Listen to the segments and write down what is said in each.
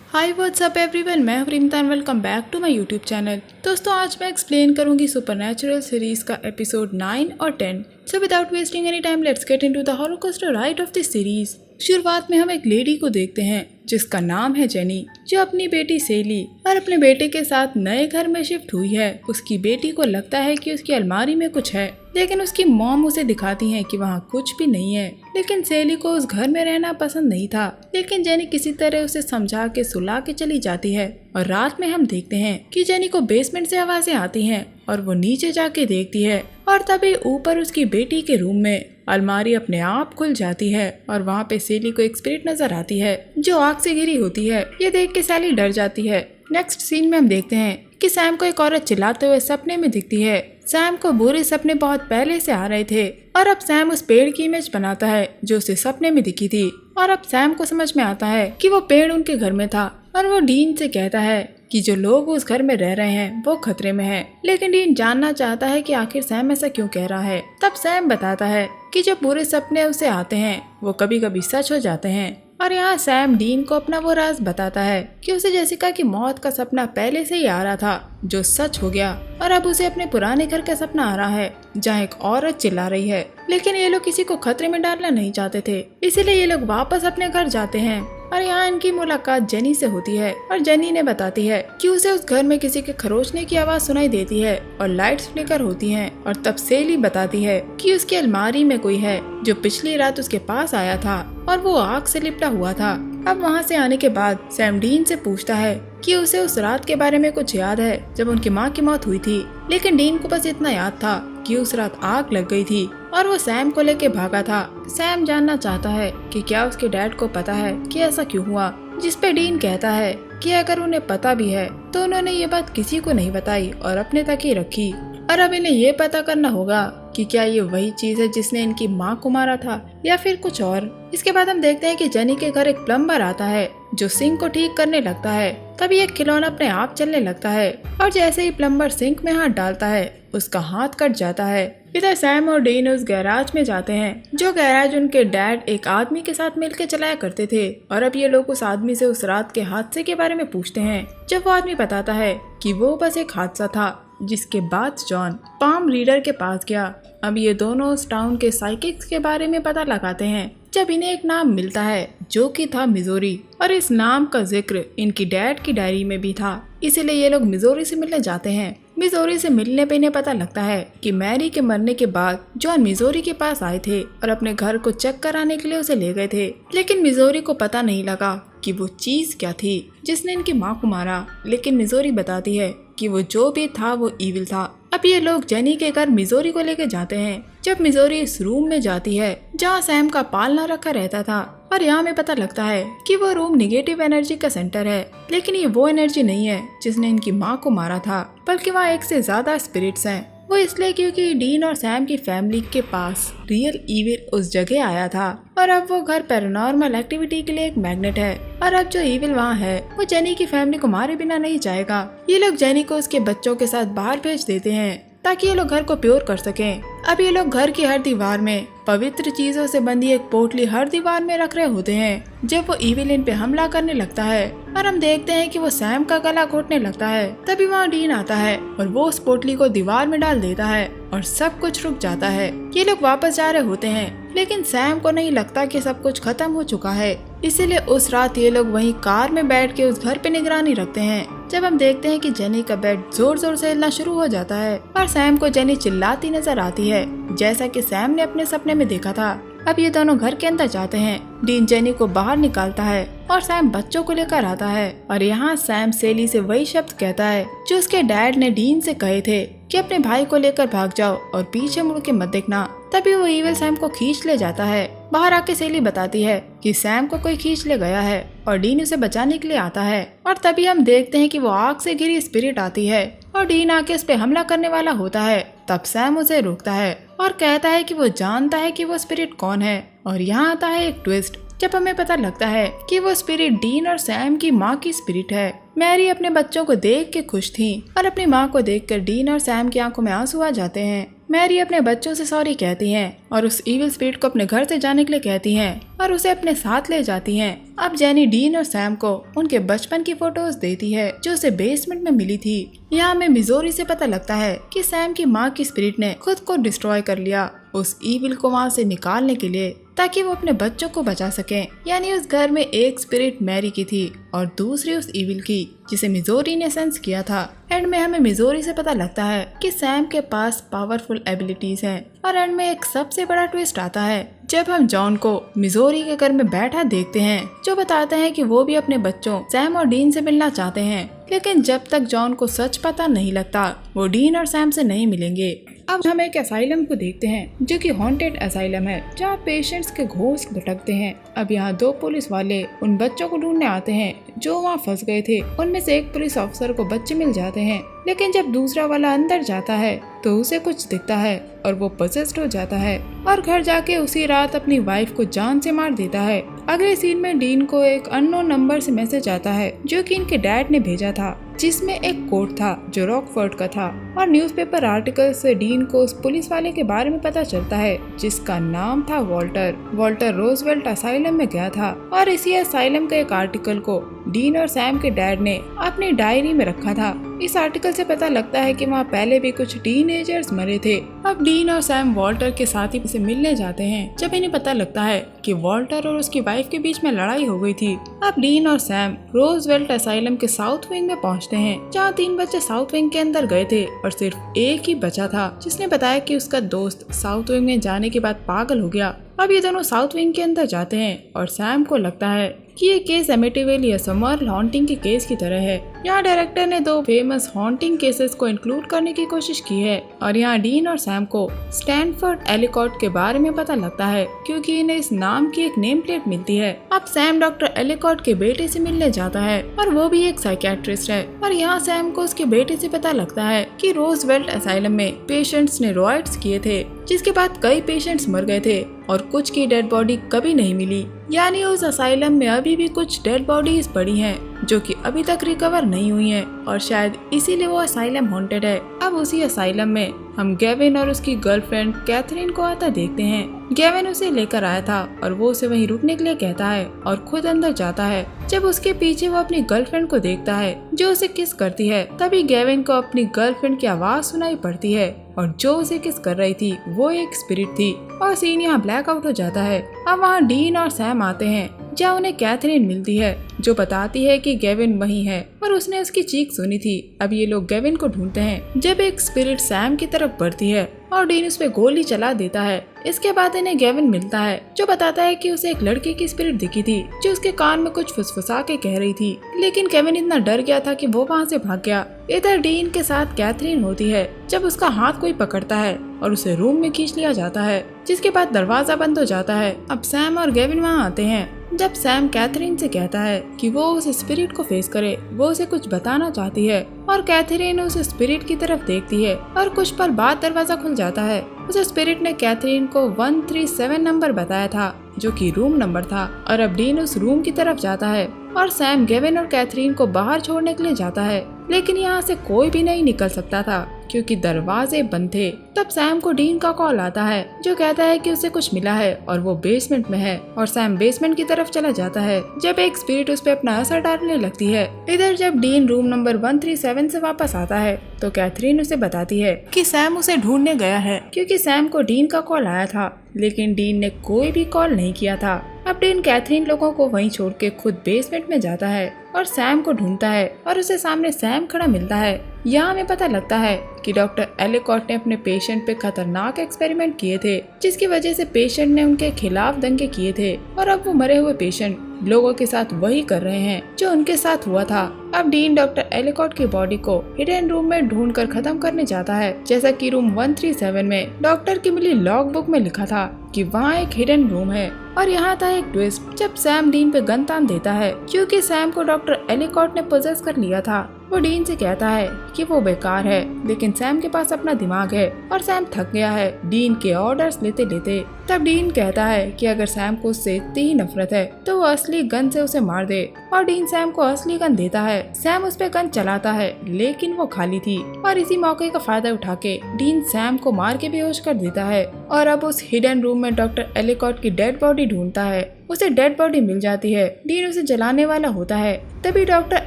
Hi what's up everyone, मैं हूं Rimta and welcome back to my YouTube channel. दोस्तों, आज मैं एक्सप्लेन करूंगी सुपरनैचुरल सीरीज का एपिसोड 9 और 10। So without wasting any time let's get into the horror coaster ride of this series. शुरुआत में हम एक लेडी को देखते हैं जिसका नाम है जेनी, जो अपनी बेटी सेली और अपने बेटे के साथ नए घर में शिफ्ट हुई है। उसकी बेटी को लगता है कि उसकी अलमारी में कुछ है, लेकिन उसकी मॉम उसे दिखाती है कि वहाँ कुछ भी नहीं है। लेकिन सेली को उस घर में रहना पसंद नहीं था, लेकिन जेनी किसी तरह उसे समझा के सुला के चली जाती है। और रात में हम देखते हैं कि जेनी को बेसमेंट से आवाजें आती हैं और वो नीचे जाके देखती है और तभी ऊपर उसकी बेटी के रूम में अलमारी अपने आप खुल जाती है और वहाँ पे सेली को एक स्पिरिट नजर आती है जो आग से घिरी होती है। ये देख के सेली डर जाती है। नेक्स्ट सीन में हम देखते हैं कि सैम को एक औरत चिल्लाते हुए सपने में दिखती है। सैम को बुरे सपने बहुत पहले से आ रहे थे और अब सैम उस पेड़ की इमेज बनाता है जो उसे सपने में दिखी थी। और अब सैम को समझ में आता है कि वो पेड़ उनके घर में था और वो डीन से कहता है कि जो लोग उस घर में रह रहे हैं वो खतरे में हैं। लेकिन डीन जानना चाहता है कि आखिर सैम ऐसा क्यों कह रहा है। तब सैम बताता है कि जो बुरे सपने उसे आते हैं वो कभी कभी सच हो जाते हैं। और यहाँ सैम डीन को अपना वो राज बताता है कि उसे जेसिका की मौत का सपना पहले से ही आ रहा था जो सच हो गया, और अब उसे अपने पुराने घर का सपना आ रहा है जहाँ एक औरत चिल्ला रही है। लेकिन ये लोग किसी को खतरे में डालना नहीं चाहते थे, इसीलिए ये लोग वापस अपने घर जाते हैं। और यहाँ इनकी मुलाकात जेनी से होती है और जेनी ने बताती है कि उसे उस घर में किसी के खरोचने की आवाज सुनाई देती है और लाइट्स फ्लिकर होती हैं। और तब सेली बताती है कि उसकी अलमारी में कोई है जो पिछली रात उसके पास आया था और वो आग से लिपटा हुआ था। अब वहाँ से आने के बाद सैम डीन से पूछता है कि उसे उस रात के बारे में कुछ याद है जब उनकी माँ की मौत हुई थी। लेकिन डीन को बस इतना याद था कि उस रात आग लग गई थी और वो सैम को लेके भागा था। सैम जानना चाहता है कि क्या उसके डैड को पता है कि ऐसा क्यों हुआ, जिस पे डीन कहता है कि अगर उन्हें पता भी है तो उन्होंने ये बात किसी को नहीं बताई और अपने तक ही रखी। और अब इन्हें ये पता करना होगा कि क्या ये वही चीज है जिसने इनकी माँ को मारा था या फिर कुछ और। इसके बाद हम देखते हैं कि जेनी के घर एक प्लम्बर आता है जो सिंक को ठीक करने लगता है। तभी एक खिलौना अपने आप चलने लगता है और जैसे ही प्लम्बर सिंक में हाथ डालता है उसका हाथ कट जाता है। इधर सैम और डीन उस गैराज में जाते हैं जो गैराज उनके डैड एक आदमी के साथ मिलकर चलाया करते थे। और अब ये लोग उस आदमी से उस रात के हादसे के बारे में पूछते हैं। जब वो आदमी बताता है कि वो बस एक हादसा था, जिसके बाद जॉन पाम रीडर के पास गया। अब ये दोनों उस टाउन के साइकिक्स के बारे में पता लगाते हैं जब इन्हें एक नाम मिलता है जो कि था मिजोरी, और इस नाम का जिक्र इनकी डैड की डायरी में भी था। इसीलिए ये लोग मिजोरी से मिलने जाते हैं। मिजोरी से मिलने पे इन्हें पता लगता है कि मैरी के मरने के बाद जॉन मिजोरी के पास आए थे और अपने घर को चेक कराने के लिए उसे ले गए थे। लेकिन मिजोरी को पता नहीं लगा कि वो चीज क्या थी जिसने इनकी माँ को मारा। लेकिन मिजोरी बताती है कि वो जो भी था वो ईविल था। अब ये लोग जेनी के घर मिजोरी को लेकर जाते हैं। जब मिजोरी इस रूम में जाती है जहाँ सैम का पालना रखा रहता था, और यहाँ में पता लगता है कि वो रूम निगेटिव एनर्जी का सेंटर है। लेकिन ये वो एनर्जी नहीं है जिसने इनकी माँ को मारा था, बल्कि वहाँ एक से ज्यादा स्पिरिट्स हैं। वो इसलिए क्योंकि डीन और सैम की फैमिली के पास रियल ईविल उस जगह आया था और अब वो घर पैरानॉर्मल एक्टिविटी के लिए एक मैग्नेट है। और अब जो ईविल वहाँ है वो जेनी की फैमिली को मारे बिना नहीं जाएगा। ये लोग जेनी को उसके बच्चों के साथ बाहर भेज देते हैं ताकि ये लोग घर को प्योर कर सकें। अब ये लोग घर की हर दीवार में पवित्र चीजों से बंधी एक पोटली हर दीवार में रख रहे होते हैं। जब वो ईविल इन पे हमला करने लगता है और हम देखते हैं कि वो सैम का गला घोटने लगता है, तभी वहाँ डीन आता है और वो उस पोटली को दीवार में डाल देता है और सब कुछ रुक जाता है। ये लोग वापस जा रहे होते हैं, लेकिन सैम को नहीं लगता कि सब कुछ खत्म हो चुका है। इसीलिए उस रात ये लोग वहीं कार में बैठ के उस घर पे निगरानी रखते हैं। जब हम देखते हैं कि जेनी का बेड जोर जोर से हिलना शुरू हो जाता है और सैम को जेनी चिल्लाती नजर आती है जैसा कि सैम ने अपने सपने में देखा था। अब ये दोनों घर के अंदर जाते हैं। डीन जेनी को बाहर निकालता है और सैम बच्चों को लेकर आता है। और यहाँ सैम सेली से वही शब्द कहता है जो उसके डैड ने डीन से कहे थे कि अपने भाई को लेकर भाग जाओ और पीछे मुड़ के मत देखना। तभी वो ईविल सैम को खींच ले जाता है। बाहर आके सेली बताती है कि सैम को कोई खींच ले गया है और डीन उसे बचाने के लिए आता है। और तभी हम देखते हैं कि वो आग से घिरी स्पिरिट आती है और डीन आके उस पे हमला करने वाला होता है। तब सैम उसे रोकता है और कहता है कि वो जानता है कि वो स्पिरिट कौन है। और यहाँ आता है एक ट्विस्ट जब हमें पता लगता है कि वो स्पिरिट डीन और सैम की माँ की स्पिरिट है। मैरी अपने बच्चों को देख के खुश थी और अपनी माँ को देखकर डीन और सैम की आंखों में आंसू आ जाते हैं। मैरी अपने बच्चों से सॉरी कहती है और उस इविल स्पिरिट को अपने घर से जाने के लिए कहती है और उसे अपने साथ ले जाती है। अब जेनी डीन और सैम को उनके बचपन की फोटोज देती है जो उसे बेसमेंट में मिली थी। यहाँ हमें मिजोरी से पता लगता है कि सैम की माँ की स्पिरिट ने खुद को डिस्ट्रॉय कर लिया उस इविल को वहाँ से निकालने के लिए, ताकि वो अपने बच्चों को बचा सके। यानी उस घर में एक स्पिरिट मैरी की थी और दूसरी उस इविल की जिसे मिजोरी ने सेंस किया था। एंड में हमें मिजोरी से पता लगता है कि सैम के पास पावरफुल एबिलिटीज हैं। और एंड में एक सबसे बड़ा ट्विस्ट आता है जब हम जॉन को मिजोरी के घर में बैठा देखते हैं, जो बताते हैं कि वो भी अपने बच्चों सैम और डीन से मिलना चाहते हैं। लेकिन जब तक जॉन को सच पता नहीं लगता वो डीन और सैम से नहीं मिलेंगे। अब हम एक असाइलम को देखते हैं जो कि हॉन्टेड असाइलम है जहाँ पेशेंट्स के घोस्ट भटकते हैं। अब यहाँ 2 पुलिस वाले उन बच्चों को ढूंढने आते हैं जो वहाँ फंस गए थे। उनमें से एक पुलिस ऑफिसर को बच्चे मिल जाते हैं, लेकिन जब दूसरा वाला अंदर जाता है तो उसे कुछ दिखता है और वो पोसेस्ड हो जाता है और घर जाके उसी रात अपनी वाइफ को जान से मार देता है। अगले सीन में डीन को एक अननोन नंबर से मैसेज आता है जो कि इनके डैड ने भेजा था, जिसमें एक कोड था जो रॉकफोर्ड का था। और न्यूज़पेपर आर्टिकल से डीन को उस पुलिस वाले के बारे में पता चलता है जिसका नाम था वॉल्टर रोजवेल्ट असाइलम में गया था। और इसी असाइलम के एक आर्टिकल को डीन और सैम के डैड ने अपनी डायरी में रखा था। इस आर्टिकल से पता लगता है कि वहाँ पहले भी कुछ टीनेजर्स मरे थे। अब डीन और सैम वॉल्टर के साथी से मिलने जाते हैं जब इन्हें पता लगता है कि वॉल्टर और उसकी वाइफ के बीच में लड़ाई हो गई थी। अब डीन और सैम रोजवेल्ट असाइलम के साउथ विंग में पहुँचते हैं जहाँ 3 बच्चे साउथ विंग के अंदर गए थे और सिर्फ एक ही बचा था जिसने बताया कि उसका दोस्त साउथ विंग में जाने के बाद पागल हो गया। अब ये दोनों साउथ विंग के अंदर जाते हैं और सैम को लगता है कि ये केस एमिटिविल या समर हॉन्टिंग के केस की तरह है। यहाँ डायरेक्टर ने 2 फेमस हॉन्टिंग केसेस को इंक्लूड करने की कोशिश की है और यहाँ डीन और सैम को स्टैनफोर्ड एलिकॉट के बारे में पता लगता है क्योंकि इन्हें इस नाम की एक नेम प्लेट मिलती है। अब सैम डॉक्टर एलिकॉट के बेटे से मिलने जाता है और वो भी एक साइकियाट्रिस्ट है। और यहाँ सैम को उसके बेटे से पता लगता है कि रोजवेल्ट असाइलम में पेशेंट्स ने रॉयट्स किए थे, जिसके बाद कई पेशेंट्स मर गए थे और कुछ की डेड बॉडी कभी नहीं मिली। यानी उस असाइलम में अभी भी कुछ डेड बॉडीज पड़ी हैं जो कि अभी तक रिकवर नहीं हुई हैं और शायद इसीलिए वो असाइलम हॉन्टेड है। अब उसी असाइलम में हम गेविन और उसकी गर्लफ्रेंड कैथरीन को आता देखते हैं। गेविन उसे लेकर आया था और वो उसे वहीं रुकने के लिए कहता है और खुद अंदर जाता है। जब उसके पीछे वो अपनी गर्लफ्रेंड को देखता है जो उसे किस करती है, तभी गेविन को अपनी गर्लफ्रेंड की आवाज सुनाई पड़ती है और जो उसे किस कर रही थी वो एक स्पिरिट थी। और सीन यहाँ ब्लैक आउट हो जाता है। अब वहाँ डीन और सैम आते हैं जहाँ उन्हें कैथरीन मिलती है जो बताती है कि गेविन वहीं है और उसने उसकी चीख सुनी थी। अब ये लोग गेविन को ढूंढते हैं जब एक स्पिरिट सैम की तरफ बढ़ती है और डीन उस पे गोली चला देता है। इसके बाद इन्हें गेविन मिलता है जो बताता है कि उसे एक लड़की की स्पिरिट दिखी थी जो उसके कान में कुछ फुसफुसा के कह रही थी, लेकिन गेविन इतना डर गया था कि वो वहाँ से भाग गया। इधर डीन के साथ कैथरीन होती है जब उसका हाथ कोई पकड़ता है और उसे रूम में खींच लिया जाता है, जिसके बाद दरवाजा बंद हो जाता है। अब सैम और गेविन वहाँ आते हैं। जब सैम कैथरीन से कहता है कि वो उस स्पिरिट को फेस करे, वो उसे कुछ बताना चाहती है और कैथरीन उस स्पिरिट की तरफ देखती है और कुछ पल बाद दरवाजा खुल जाता है। उस स्पिरिट ने कैथरीन को 137 नंबर बताया था जो कि रूम नंबर था और अब डीन उस रूम की तरफ जाता है और सैम गेविन और कैथरीन को बाहर छोड़ने के लिए जाता है, लेकिन यहाँ से कोई भी नहीं निकल सकता था क्योंकि दरवाजे बंद थे। तब सैम को डीन का कॉल आता है जो कहता है कि उसे कुछ मिला है और वो बेसमेंट में है और सैम बेसमेंट की तरफ चला जाता है जब एक स्पिरिट उस पर अपना असर डालने लगती है। इधर जब डीन रूम नंबर 137 से वापस आता है तो कैथरीन उसे बताती है कि सैम उसे ढूंढने गया है क्योंकि सैम को डीन का कॉल आया था, लेकिन डीन ने कोई भी कॉल नहीं किया था। अब डीन कैथरीन लोगों को वहीं छोड़ के खुद बेसमेंट में जाता है और सैम को ढूंढता है और उसे सामने सैम खड़ा मिलता है। यहाँ हमें पता लगता है कि डॉक्टर एलिकॉट ने अपने पेशेंट पे खतरनाक एक्सपेरिमेंट किए थे जिसकी वजह से पेशेंट ने उनके खिलाफ दंगे किए थे और अब वो मरे हुए पेशेंट लोगों के साथ वही कर रहे हैं जो उनके साथ हुआ था। अब डीन डॉक्टर एलिकॉट की बॉडी को हिडन रूम में ढूंढकर खत्म करने जाता है, जैसा कि रूम 137 में डॉक्टर की मिली लॉग बुक में लिखा था कि वहाँ एक हिडन रूम है। और यहाँ था एक ट्विस्ट जब सैम डीन पे गन तान देता है क्योंकि सैम को डॉक्टर एलिकॉट ने पोजेस कर लिया था। वो डीन से कहता है कि वो बेकार है, लेकिन सैम के पास अपना दिमाग है और सैम थक गया है डीन के ऑर्डर्स लेते लेते। तब डीन कहता है कि अगर सैम को उससे इतनी ही नफरत है तो वो असली गन से उसे मार दे और डीन सैम को असली गन देता है। सैम उस पे गन चलाता है लेकिन वो खाली थी और इसी मौके का फायदा उठा के डीन सैम को मार के बेहोश कर देता है और अब उस हिडन रूम में डॉक्टर एलिकॉट की डेड बॉडी ढूंढता है। उसे डेड बॉडी मिल जाती है। डीन उसे जलाने वाला होता है। तभी डॉक्टर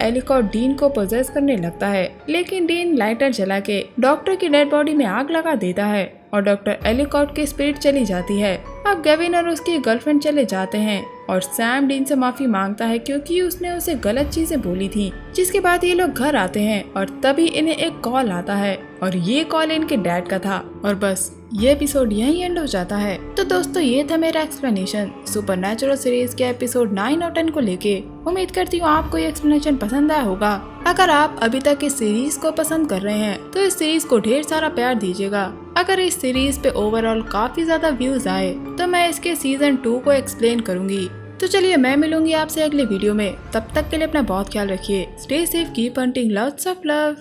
एलिकॉट डीन को पोजेस करने लगता है लेकिन डीन लाइटर जला के डॉक्टर की डेड बॉडी में आग लगा देता है और डॉक्टर एलिकॉट की स्पिरिट चली जाती है। अब गेविन और उसकी गर्लफ्रेंड चले जाते हैं और सैम डीन से माफी मांगता है क्योंकि उसने उसे गलत चीजें बोली थी। जिसके बाद ये लोग घर आते हैं और तभी इन्हें एक कॉल आता है और ये कॉल इनके डैड का था और बस ये एपिसोड यहीं एंड हो जाता है। तो दोस्तों ये था मेरा एक्सप्लेनेशन सुपरनैचुरल सीरीज के एपिसोड 9 और 10 को लेके। उम्मीद करती हूँ आपको ये एक्सप्लेनेशन पसंद आया होगा। अगर आप अभी तक इस सीरीज को पसंद कर रहे हैं तो इस सीरीज को ढेर सारा प्यार दीजिएगा। अगर इस सीरीज पे ओवरऑल काफी ज्यादा व्यूज आए तो मैं इसके सीजन 2 को एक्सप्लेन करूंगी। तो चलिए मैं मिलूंगी आपसे अगले वीडियो में। तब तक के लिए अपना बहुत ख्याल रखिए। Stay safe, keep hunting, lots of love.